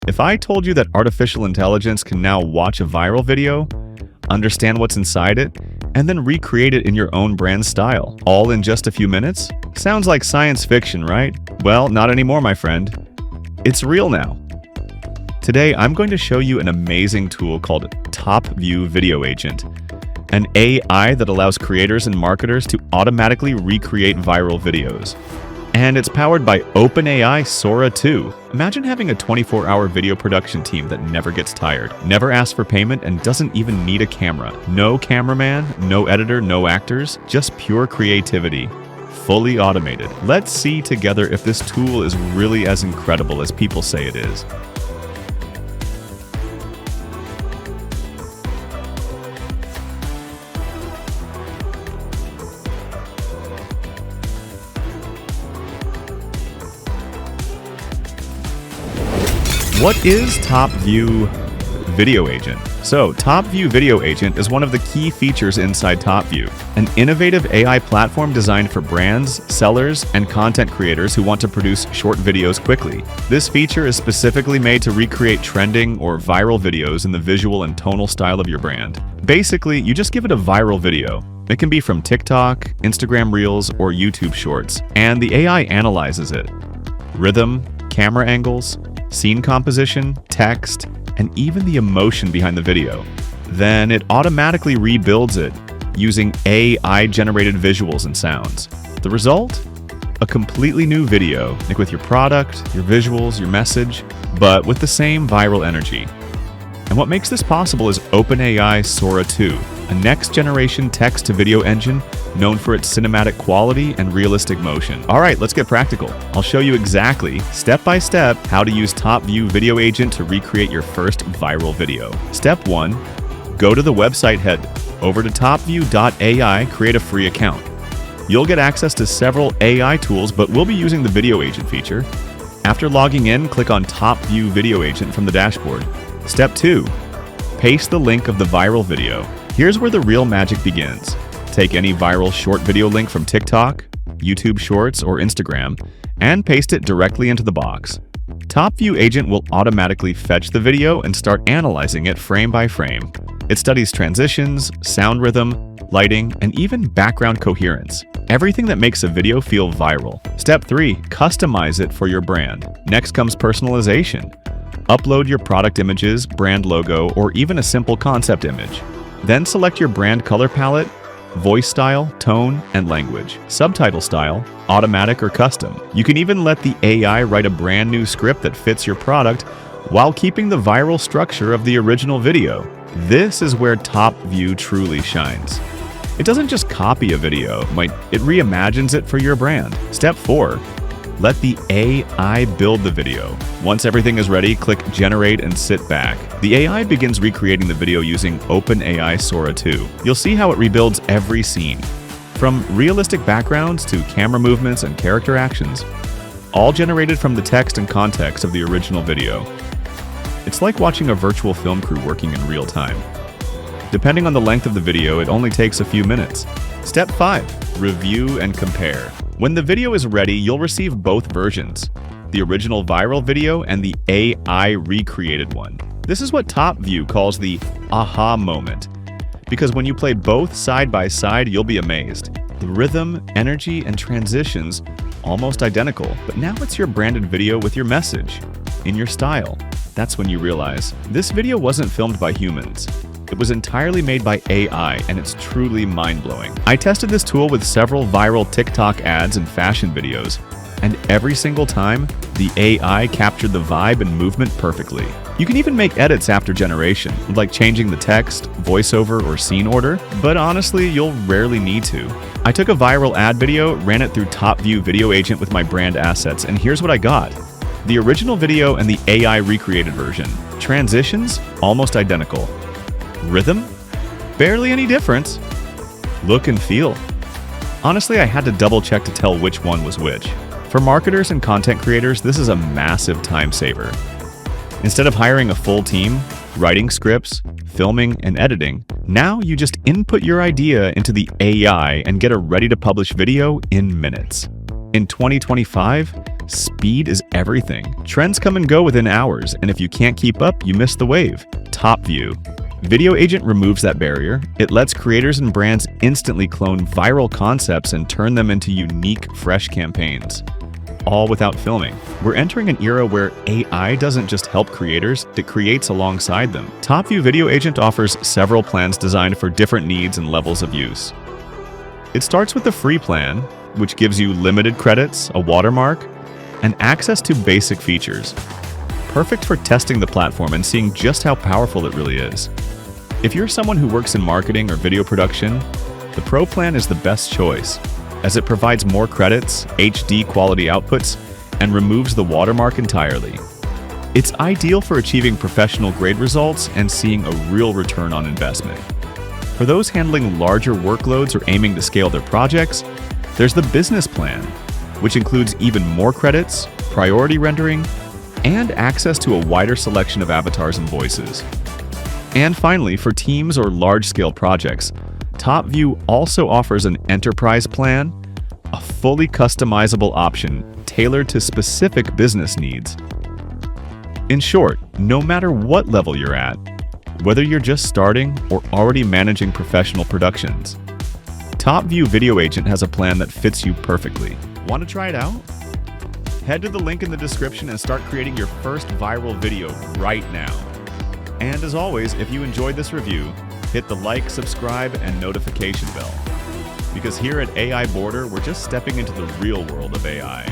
If I told you that artificial intelligence can now watch a viral video, understand what's inside it, and then recreate it in your own brand style, all in just a few minutes? Sounds like science fiction, right? Well, not anymore, my friend. It's real now. Today, I'm going to show you an amazing tool called TopView Video Agent, an AI that allows creators and marketers to automatically recreate viral videos. And it's powered by OpenAI Sora 2. Imagine having a 24-hour video production team that never gets tired, never asks for payment, and doesn't even need a camera. No cameraman, no editor, no actors, just pure creativity. Fully automated. Let's see together if this tool is really as incredible as people say it is. What is TopView Video Agent? So, TopView Video Agent is one of the key features inside TopView, an innovative AI platform designed for brands, sellers, and content creators who want to produce short videos quickly. This feature is specifically made to recreate trending or viral videos in the visual and tonal style of your brand. Basically, you just give it a viral video. It can be from TikTok, Instagram Reels, or YouTube Shorts, and the AI analyzes it. Rhythm, camera angles, scene composition, text, and even the emotion behind the video. Then it automatically rebuilds it using AI-generated visuals and sounds. The result? A completely new video, like with your product, your visuals, your message, but with the same viral energy. And what makes this possible is OpenAI Sora 2, a next-generation text-to-video engine known for its cinematic quality and realistic motion. All right, let's get practical. I'll show you exactly, step by step, how to use TopView Video Agent to recreate your first viral video. Step 1, go to the website, head over to topview.ai, create a free account. You'll get access to several AI tools, but we'll be using the Video Agent feature. After logging in, click on TopView Video Agent from the dashboard. Step 2, paste the link of the viral video. Here's where the real magic begins. Take any viral short video link from TikTok, YouTube Shorts, or Instagram, and paste it directly into the box. TopView Agent will automatically fetch the video and start analyzing it frame by frame. It studies transitions, sound rhythm, lighting, and even background coherence. Everything that makes a video feel viral. Step 3, customize it for your brand. Next comes personalization. Upload your product images, brand logo, or even a simple concept image. Then select your brand color palette, voice style, tone, and language, subtitle style, automatic or custom. You can even let the AI write a brand new script that fits your product while keeping the viral structure of the original video. This is where TopView truly shines. It doesn't just copy a video, it reimagines it for your brand. Step 4, let the AI build the video. Once everything is ready, click Generate and sit back. The AI begins recreating the video using OpenAI Sora 2. You'll see how it rebuilds every scene, from realistic backgrounds to camera movements and character actions, all generated from the text and context of the original video. It's like watching a virtual film crew working in real time. Depending on the length of the video, it only takes a few minutes. Step 5, review and compare. When the video is ready, you'll receive both versions, the original viral video and the AI recreated one. This is what TopView calls the aha moment, because when you play both side by side, you'll be amazed. The rhythm, energy, and transitions almost identical, but now it's your branded video with your message, in your style. That's when you realize this video wasn't filmed by humans. It was entirely made by AI, and it's truly mind-blowing. I tested this tool with several viral TikTok ads and fashion videos, and every single time, the AI captured the vibe and movement perfectly. You can even make edits after generation, like changing the text, voiceover, or scene order, but honestly, you'll rarely need to. I took a viral ad video, ran it through TopView Video Agent with my brand assets, and here's what I got. The original video and the AI recreated version. Transitions, almost identical. Rhythm? Barely any difference. Look and feel. Honestly, I had to double check to tell which one was which. For marketers and content creators, this is a massive time saver. Instead of hiring a full team, writing scripts, filming, and editing, now you just input your idea into the AI and get a ready-to-publish video in minutes. In 2025, speed is everything. Trends come and go within hours, and if you can't keep up, you miss the wave. TopView Video Agent removes that barrier. It lets creators and brands instantly clone viral concepts and turn them into unique, fresh campaigns, all without filming. We're entering an era where AI doesn't just help creators, it creates alongside them. TopView Video Agent offers several plans designed for different needs and levels of use. It starts with the free plan, which gives you limited credits, a watermark, and access to basic features. Perfect for testing the platform and seeing just how powerful it really is. If you're someone who works in marketing or video production, the Pro plan is the best choice, as it provides more credits, HD quality outputs, and removes the watermark entirely. It's ideal for achieving professional grade results and seeing a real return on investment. For those handling larger workloads or aiming to scale their projects, there's the business plan, which includes even more credits, priority rendering, and access to a wider selection of avatars and voices. And finally, for teams or large-scale projects, TopView also offers an enterprise plan, a fully customizable option tailored to specific business needs. In short, no matter what level you're at, whether you're just starting or already managing professional productions, TopView Video Agent has a plan that fits you perfectly. Want to try it out? Head to the link in the description and start creating your first viral video right now. And as always, if you enjoyed this review, hit the like, subscribe, and notification bell. Because here at AI Border, we're just stepping into the real world of AI.